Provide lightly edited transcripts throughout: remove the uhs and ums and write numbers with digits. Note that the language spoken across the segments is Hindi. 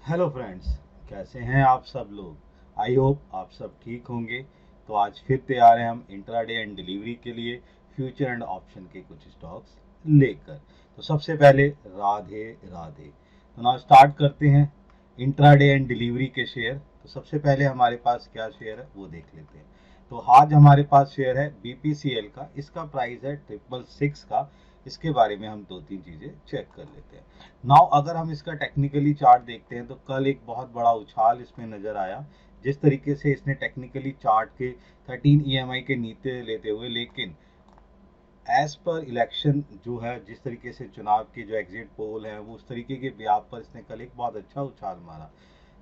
हेलो फ्रेंड्स, कैसे हैं आप सब लोग। आई होप आप सब ठीक होंगे। तो आज फिर तैयार हैं हम इंट्राडे एंड डिलीवरी के लिए फ्यूचर एंड ऑप्शन के कुछ स्टॉक्स लेकर। तो सबसे पहले राधे राधे। तो ना स्टार्ट करते हैं इंट्राडे एंड डिलीवरी के शेयर। तो सबसे पहले हमारे पास क्या शेयर है वो देख लेते हैं। तो आज हमारे पास शेयर है बीपीसीएल का। इसका प्राइस है 666 का। इसके बारे में हम दो तीन चीजें चेक कर लेते हैं। नाउ अगर हम इसका टेक्निकली चार्ट देखते हैं तो कल एक बहुत बड़ा उछाल इसमें नजर आया। जिस तरीके से इसने टेक्निकली चार्ट के 13 ईएमआई के नीचे लेते हुए, लेकिन एज पर इलेक्शन जो है, जिस तरीके से चुनाव के जो एग्जिट पोल है वो उस तरीके के बिहार पर इसने कल एक बहुत अच्छा उछाल मारा।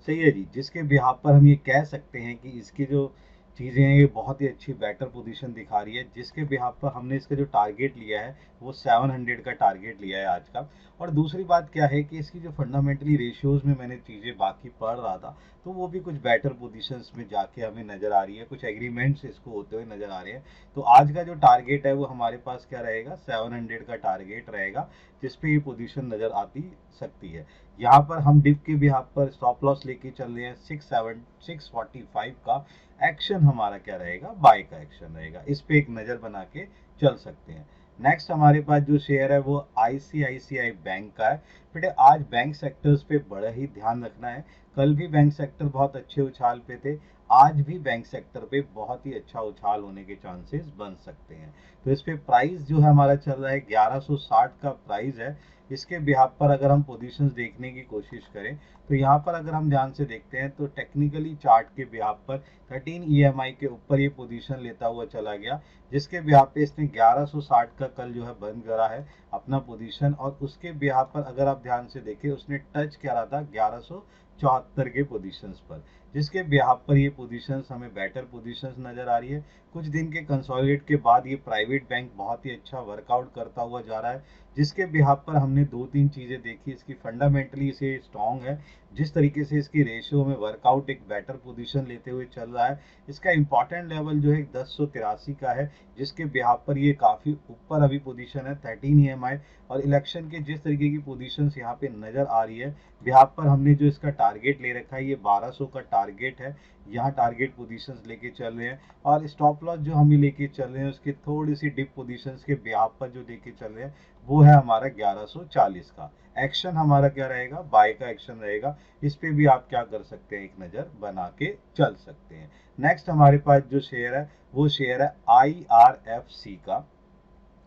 सही है जी, जिसके बिहार पर हम ये कह सकते हैं कि इसकी जो चीज़ें हैं ये बहुत ही अच्छी बेटर पोजीशन दिखा रही है। जिसके बिहार पर हमने इसका जो टारगेट लिया है वो 700 का टारगेट लिया है आज का। और दूसरी बात क्या है कि इसकी जो फंडामेंटली रेशियोज में मैंने चीज़ें बाकी पढ़ रहा था, तो वो भी कुछ बेटर पोजीशंस में जाके हमें नजर आ रही है, कुछ एग्रीमेंट्स इसको होते हुए नजर आ रहे हैं। तो आज का जो टारगेट है वो हमारे पास क्या रहेगा, 700 का टारगेट रहेगा, जिसपे ये पोजीशन नजर आती सकती है। यहाँ पर हम डिप के भी यहाँ पर स्टॉप लॉस लेके चल रहे हैं 645 का। एक्शन हमारा क्या रहेगा, बाय का एक्शन रहेगा। इस पे एक नजर बना के चल सकते हैं। नेक्स्ट हमारे पास जो शेयर है वो आईसीआईसीआई बैंक का है। बेटे आज बैंक सेक्टर्स पे बड़ा ही ध्यान रखना है। कल भी बैंक सेक्टर बहुत अच्छे उछाल पे थे। आज भी बैंक सेक्टर पे बहुत ही अच्छा उछाल होने के चांसेस बन सकते हैं। तो इस पे प्राइस जो है हमारा चल रहा है 1160 का प्राइस है। इसके बिहाफ पर अगर हम पोजीशंस देखने की कोशिश करें तो यहाँ पर अगर हम ध्यान से देखते हैं तो टेक्निकली चार्ट के बिहाफ पर 13 ईएमआई के ऊपर ये पोजीशन लेता हुआ चला गया। जिसके बिहाफ पे इसने 1160 का कल जो है बंद करा है अपना पोजीशन। और उसके बिहाफ पर अगर आप ध्यान से देखें उसने टच करा था 1174 के पोजीशंस पर। जिसके बिहाफ पर ये पोजीशंस हमें बेटर पोजीशंस नजर आ रही है। कुछ दिन के कंसोलिडेट के बाद ये प्राइवेट बैंक बहुत ही अच्छा वर्कआउट करता हुआ जा रहा है। जिसके बिहाफ पर हमने दो तीन चीजें देखी। इसकी फंडामेंटली इसे स्ट्रांग है। जिस तरीके से इसकी रेशियो में वर्कआउट एक बेटर पोजीशन लेते हुए चल रहा है। इसका इंपॉर्टेंट लेवल जो है 1083 का है। जिसके बिहाफ पर ये काफी ऊपर अभी पोजीशन है 13 ईएमआई। और इलेक्शन के जिस तरीके की पोजीशन यहाँ पे नजर आ रही है, बिहाफ पर हमने जो इसका टारगेट ले रखा है ये 1200 का टारगेट है। यहाँ टारगेट पोजीशंस लेके चल रहे हैं। और स्टॉप लॉस जो हम लेके चल रहे हैं उसकी थोड़ी सी डिप पोजीशंस के बिहाफ पर जो लेके चल रहे हैं वो है हमारा 1140 का। एक्शन हमारा क्या रहेगा, बाय का एक्शन रहेगा। इस पे भी आप क्या कर सकते हैं, एक नजर बना के चल सकते हैं। नेक्स्ट हमारे पास जो शेयर है वो शेयर है IRFC का।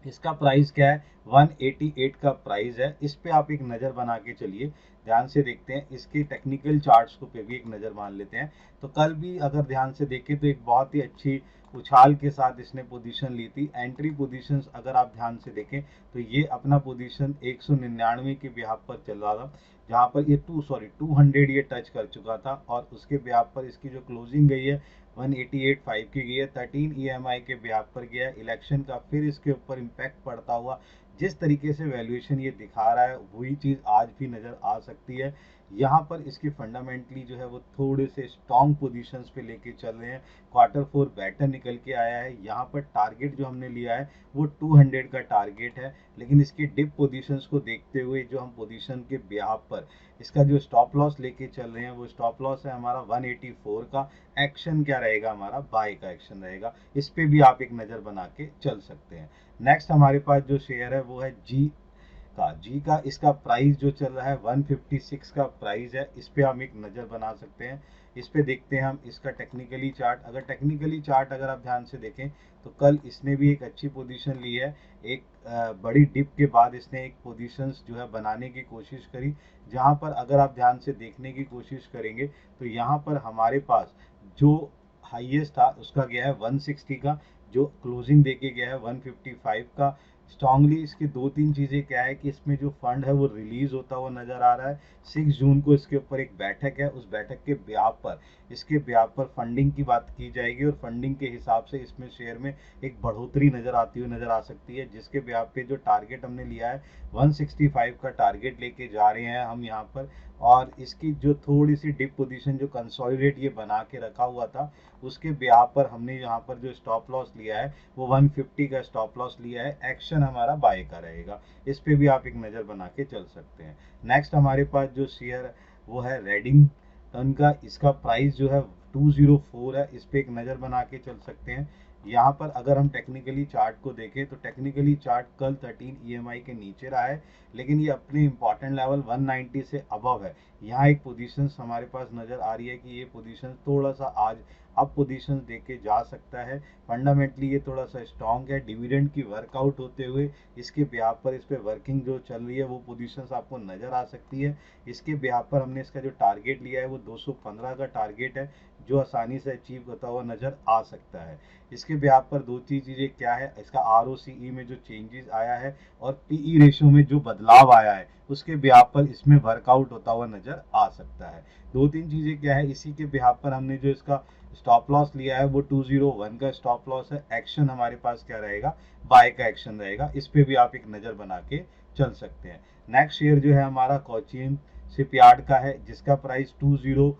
इसका प्राइस क्या है, 188 का प्राइस है। इस पे आप एक नजर बना के चलिए, ध्यान से देखते हैं। इसकी टेक्निकल चार्ट्स को पे भी एक नजर मान लेते हैं। तो कल भी अगर ध्यान से देखें तो एक बहुत ही अच्छी उछाल के साथ इसने पोजीशन ली थी। एंट्री पोजीशंस अगर आप ध्यान से देखें तो ये अपना पोजीशन 199 के बिहाफ पर चल रहा था, जहां पर ये 200 ये टच कर चुका था। और उसके बिहाफ पर इसकी जो क्लोजिंग गई है 188.5 की गई है। 13 ईएमआई के ब्याज पर गया है। इलेक्शन का फिर इसके ऊपर इम्पैक्ट पड़ता हुआ जिस तरीके से वैल्यूएशन ये दिखा रहा है वही चीज आज भी नजर आ सकती है। यहाँ पर इसकी फंडामेंटली जो है वो थोड़े से स्ट्रॉन्ग पोजीशंस पे लेके चल रहे हैं। Q4 बेटर निकल के आया है। यहाँ पर टारगेट जो हमने लिया है वो 200 का टारगेट है। लेकिन इसकी डिप पोजीशंस को देखते हुए जो हम पोजीशन के ब्याज पर इसका जो स्टॉप लॉस लेके चल रहे हैं वो स्टॉप लॉस है हमारा 184 का। एक्शन क्या रहेगा, हमारा बाय का एक्शन रहेगा। इस पे भी आप एक नजर बना के चल सकते हैं। नेक्स्ट हमारे पास जो शेयर है वो है जी का इसका प्राइस जो चल रहा है 156 का प्राइस है। इस पे हम एक नजर बना सकते हैं। इस पे देखते हैं हम इसका टेक्निकली चार्ट। अगर टेक्निकली चार्ट अगर आप ध्यान से देखें तो कल इसने भी एक अच्छी पोजीशन ली है। एक बड़ी डिप के बाद इसने एक पोजीशंस जो है बनाने की कोशिश करी, जहां पर अगर आप ध्यान से देखने की कोशिश करेंगे तो यहाँ पर हमारे पास जो हाईएस्ट था उसका गया है 160 का, जो क्लोजिंग देके गया है 155 का। स्ट्रांगली इसकी दो तीन चीजें क्या है कि इसमें जो फंड है वो रिलीज होता हुआ नजर आ रहा है। 6 जून को इसके ऊपर एक बैठक है, उस बैठक के ब्याज पर इसके ब्याज पर फंडिंग की बात की जाएगी। और फंडिंग के हिसाब से इसमें शेयर में एक बढ़ोतरी नजर आती हुई नजर आ सकती है। जिसके ब्याज पे जो टारगेट हमने लिया है 165 का टारगेट लेके जा रहे हैं हम यहाँ पर। और इसकी जो थोड़ी सी डिप पोजीशन जो कंसोलिडेट ये बना के रखा हुआ था उसके ब्याज पर हमने यहाँ पर जो स्टॉप लॉस लिया है वो 150 का स्टॉप लॉस लिया है। एक्शन हमारा बाय का रहेगा। इस पे भी आप एक नजर बना के चल सकते हैं। नेक्स्ट हमारे पास जो शेयर वो है रेडिंगटन का। इसका प्राइस जो है 204 है। इस पे एक नज़र बना के चल सकते हैं। यहाँ पर अगर हम टेक्निकली चार्ट को देखें तो टेक्निकली चार्ट कल 13 EMI के नीचे रहा है, लेकिन ये अपने इंपॉर्टेंट लेवल 190 से अबव है। यहाँ एक पोजीशन हमारे पास नज़र आ रही है कि ये पोजीशन थोड़ा सा आज अब पोजीशन देख के जा सकता है। फंडामेंटली ये थोड़ा सा स्ट्रॉन्ग है। डिविडेंड की वर्कआउट होते हुए इसके बिहाफ पर इस पे वर्किंग जो चल रही है वो पोजीशंस आपको नज़र आ सकती है। इसके बिहाफ पर हमने इसका जो टारगेट लिया है वो 215 का टारगेट है, जो आसानी से अचीव होता हुआ नज़र आ सकता है। इसके बिहाफ पर दो चीज़ें क्या है, इसका ROCE में जो चेंजेस आया है और PE रेशियो में जो बदलाव आया है उसके बिहाफ पर इसमें वर्कआउट होता हुआ नज़र आ सकता है। दो तीन चीज़ें क्या है, इसी के बिहाफ पर हमने जो इसका स्टॉप लॉस लिया है वो 201 का स्टॉप लॉस है। एक्शन हमारे पास क्या रहेगा, बाय का एक्शन रहेगा। इस पे भी आप एक नज़र बना के चल सकते हैं। नेक्स्ट शेयर जो है हमारा कोचिन शिपयार्ड का है, जिसका प्राइस 2013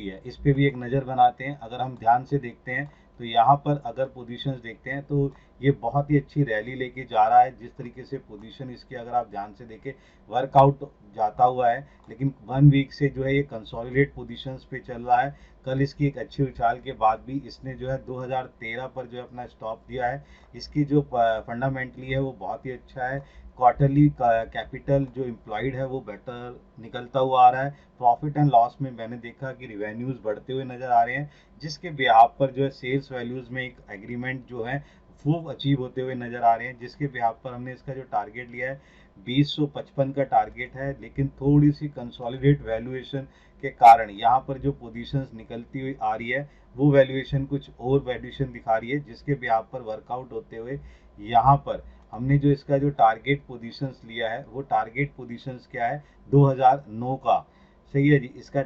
है। इस पे भी एक नज़र बनाते हैं। अगर हम ध्यान से देखते हैं तो यहाँ पर अगर पोजीशंस देखते हैं तो ये बहुत ही अच्छी रैली लेके जा रहा है। जिस तरीके से पोजीशन इसकी अगर आप ध्यान से देखें वर्कआउट जाता हुआ है, लेकिन 1 वीक से जो है ये कंसोलिडेट पोजीशंस पे चल रहा है। कल इसकी एक अच्छी उछाल के बाद भी इसने जो है 2013 पर जो है अपना स्टॉप दिया है। इसकी जो फंडामेंटली है वो बहुत ही अच्छा है। क्वार्टरली कैपिटल जो एम्प्लॉयड है वो बेटर निकलता हुआ आ रहा है। प्रॉफिट एंड लॉस में मैंने देखा कि रिवेन्यूज बढ़ते हुए नजर आ रहे हैं, जिसके बिहाफ पर जो है सेल्स वैल्यूज में एक एग्रीमेंट जो है वो अचीव होते हुए नजर आ रहे हैं, जिसके बिहाफ पर हमने इसका जो टारगेट लिया है 2055 का टारगेट है। लेकिन थोड़ी सी कंसोलिडेट वैल्यूएशन के कारण यहाँ पर जो पोजीशंस निकलती हुई आ रही है वो वैल्यूएशन कुछ और वैल्यूएशन दिखा रही है, जिसके बिहाफ पर वर्कआउट होते हुए यहाँ पर हमने जो इसका जो टारगेट पोजीशंस लिया है वो टारगेट पोजीशंस क्या है 2009 का। सही है जी। इसका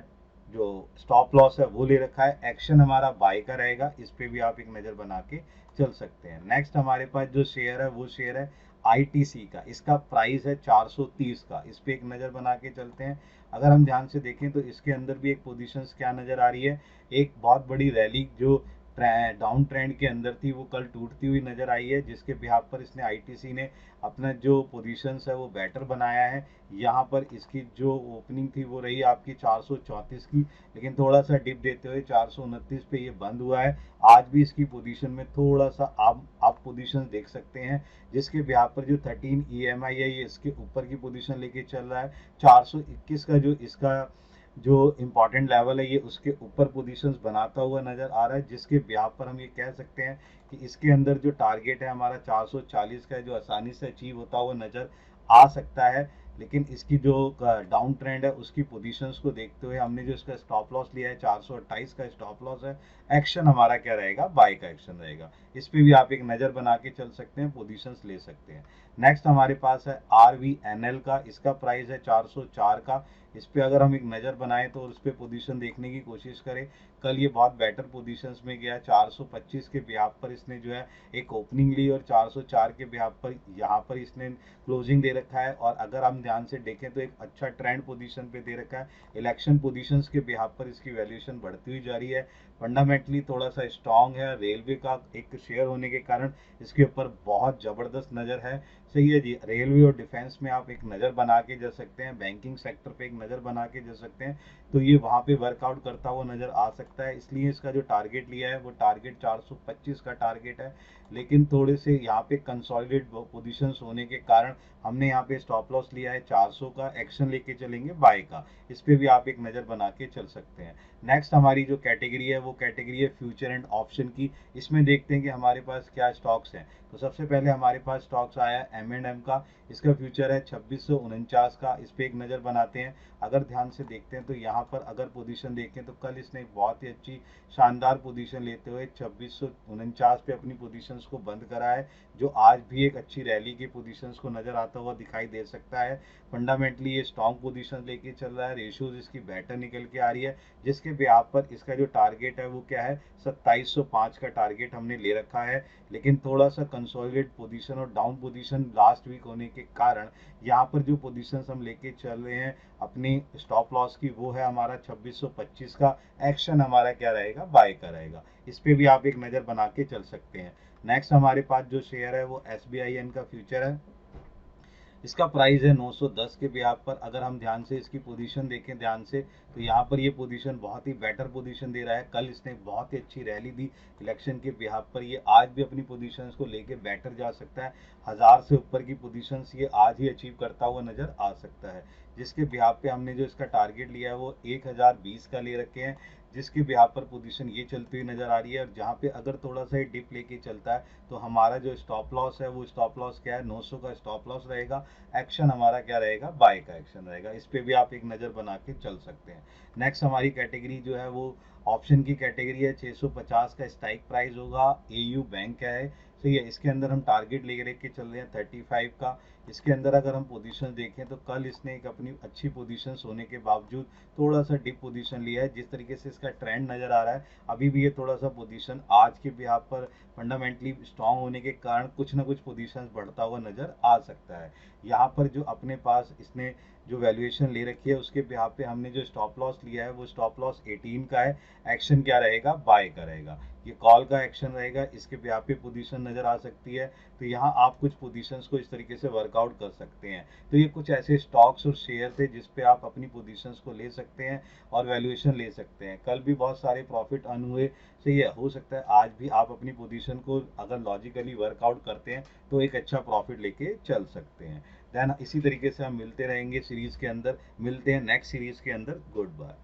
जो स्टॉप लॉस है वो ले रखा है। एक्शन हमारा बाय का रहेगा। इस पे भी आप एक नज़र बना के चल सकते हैं। नेक्स्ट हमारे पास जो शेयर है वो शेयर है ITC का। इसका प्राइस है 430 का। इस पे एक नज़र बना के चलते हैं। अगर हम ध्यान से देखें तो इसके अंदर भी एक पोजीशंस क्या नज़र आ रही है, एक बहुत बड़ी रैली जो डाउन ट्रेंड के अंदर थी वो कल टूटती हुई नजर आई है, जिसके बिहाफ पर इसने ITC ने अपना जो पोजीशंस है वो बेटर बनाया है। यहाँ पर इसकी जो ओपनिंग थी वो रही आपकी 434 की, लेकिन थोड़ा सा डिप देते हुए 429 पे ये बंद हुआ है। आज भी इसकी पोजीशन में थोड़ा सा आप पोजीशन देख सकते हैं, जिसके बिहाफ पर जो 13 EMI है ये इसके ऊपर की पोजीशन लेके चल रहा है। 421 का जो इसका जो इम्पोर्टेंट लेवल है ये उसके ऊपर पोजीशंस बनाता हुआ नजर आ रहा है, जिसके ब्याह पर हम ये कह सकते हैं कि इसके अंदर जो टारगेट है हमारा 440 का है, जो आसानी से अचीव होता हुआ नजर आ सकता है। लेकिन इसकी जो डाउन ट्रेंड है उसकी पोजीशंस को देखते हुए हमने जो इसका स्टॉप लॉस लिया है 428 का स्टॉप लॉस है। एक्शन हमारा क्या रहेगा, बाय का एक्शन रहेगा। इस पे भी आप एक नज़र बना के चल सकते हैं, पोजीशंस ले सकते हैं। नेक्स्ट हमारे पास है RVNL का। इसका प्राइस है 404 का। इस पे अगर हम एक नज़र बनाएं तो उस पे पोजीशन देखने की कोशिश करें। कल ये बहुत बेटर पोजीशंस में गया। 425 के बिहाफ पर इसने जो है एक ओपनिंग ली और 404 के बिहाफ पर यहाँ पर इसने क्लोजिंग दे रखा है। और अगर हम ध्यान से देखें तो एक अच्छा ट्रेंड पोजीशन पे दे रखा है। इलेक्शन पोजीशंस के बिहाफ पर इसकी वैल्यूएशन बढ़ती हुई जा रही है। फंडामेंटली थोड़ा सा स्ट्रांग है। रेलवे का एक शेयर होने के कारण इसके ऊपर बहुत ज़बरदस्त नज़र है। सही है जी। रेलवे और डिफेंस में आप एक नज़र बना के जा सकते हैं, बैंकिंग सेक्टर पे एक नज़र बना के जा सकते हैं, तो ये वहाँ पे वर्कआउट करता हुआ नज़र आ सकता है। इसलिए इसका जो टारगेट लिया है वो टारगेट 425 का टारगेट है। लेकिन थोड़े से यहाँ पे कंसोलिडेट पोजीशंस होने के कारण हमने यहाँ पे स्टॉप लॉस लिया है 400 का। एक्शन लेके चलेंगे बाय का। इस पे भी आप एक नज़र बना के चल सकते हैं। नेक्स्ट हमारी जो कैटेगरी है वो कैटेगरी है फ्यूचर एंड ऑप्शन की। इसमें देखते हैं कि हमारे पास क्या स्टॉक्स हैं। तो सबसे पहले हमारे पास स्टॉक्स आया M&M का। इसका फ्यूचर है 2649 का। इस पे एक नज़र बनाते हैं। अगर ध्यान से देखते हैं तो यहाँ पर अगर पोजीशन देखें तो कल इसने एक बहुत ही अच्छी शानदार पोजीशन लेते हुए 2649 पे अपनी पोजीशंस को बंद करा है, जो आज भी एक अच्छी रैली की पोजीशंस को नजर आता हुआ दिखाई दे सकता है। फंडामेंटली ये स्ट्रॉन्ग पोजीशन लेके चल रहा है। रेशियोज इसकी बेटर निकल के आ रही है, जिसके बिहाफ पर इसका जो टारगेट है वो क्या है 2705 का टारगेट हमने ले रखा है। लेकिन थोड़ा सा कंसोलिडेट पोजीशन और डाउन पोजीशन लास्ट वीक होने के कारण यहाँ पर जो पोजीशंस हम लेके चल रहे हैं अपनी स्टॉप लॉस की वो है हमारा 2625 का। एक्शन हमारा क्या रहेगा, बाय का रहेगा। इस पे भी आप एक नज़र बना के चल सकते हैं। नेक्स्ट हमारे पास जो शेयर है वो SBIN का फ्यूचर है। इसका प्राइस है 910 के बिहाफ पर। अगर हम ध्यान से इसकी पोजीशन देखें ध्यान से, तो यहाँ पर ये पोजीशन बहुत ही बेटर पोजीशन दे रहा है। कल इसने बहुत ही अच्छी रैली दी इलेक्शन के बिहाफ पर, ये आज भी अपनी पोजीशंस को लेके बेटर जा सकता है। 1000 से ऊपर की पोजीशंस ये आज ही अचीव करता हुआ नजर आ सकता है, जिसके बिहाफ पे हमने जो इसका टारगेट लिया है वो 1020 का ले रखे हैं, जिसके बिहाफ पर पोजीशन ये चलती हुई नजर आ रही है। और जहाँ पे अगर थोड़ा सा डिप लेके चलता है तो हमारा जो स्टॉप लॉस है वो स्टॉप लॉस क्या है, 900 का स्टॉप लॉस रहेगा। एक्शन हमारा क्या रहेगा, बाय का एक्शन रहेगा। इस पे भी आप एक नज़र बना के चल सकते हैं। नेक्स्ट हमारी कैटेगरी जो है वो ऑप्शन की कैटेगरी है। 650 का स्ट्राइक प्राइस होगा। एयू बैंक का है, सही है। इसके अंदर हम टारगेट लेके के चल रहे हैं 35 का। इसके अंदर अगर हम पोजीशन देखें तो कल इसने एक अपनी अच्छी पोजीशन होने के बावजूद थोड़ा सा डिप पोजीशन लिया है। जिस तरीके से इसका ट्रेंड नजर आ रहा है अभी भी ये थोड़ा सा पोजीशन आज के बिहाफ पर फंडामेंटली स्ट्रांग होने के कारण कुछ ना कुछ पोजीशंस बढ़ता हुआ नजर आ सकता है। यहाँ पर जो अपने पास इसने जो वैल्यूएशन ले रखी है उसके बिहाफ पे हमने जो स्टॉप लॉस लिया है वो स्टॉप लॉस 18 का है। एक्शन क्या रहेगा, बाय का रहेगा। ये कॉल का एक्शन रहेगा, इसके बिहाफ पे पोजीशन नजर आ सकती है। तो यहाँ आप कुछ पोजीशंस को इस तरीके से वर्कआउट कर सकते हैं। तो ये कुछ ऐसे स्टॉक्स और शेयर थे जिसपे आप अपनी पोजीशंस को ले सकते हैं और वैल्यूएशन ले सकते हैं। कल भी बहुत सारे प्रॉफिट अर्न हुए, सही है। हो सकता है आज भी आप अपनी पोजीशन को अगर लॉजिकली वर्कआउट करते हैं तो एक अच्छा प्रॉफिट लेके चल सकते हैं। देन इसी तरीके से हम मिलते रहेंगे सीरीज के अंदर। मिलते हैं नेक्स्ट सीरीज के अंदर। Good bye.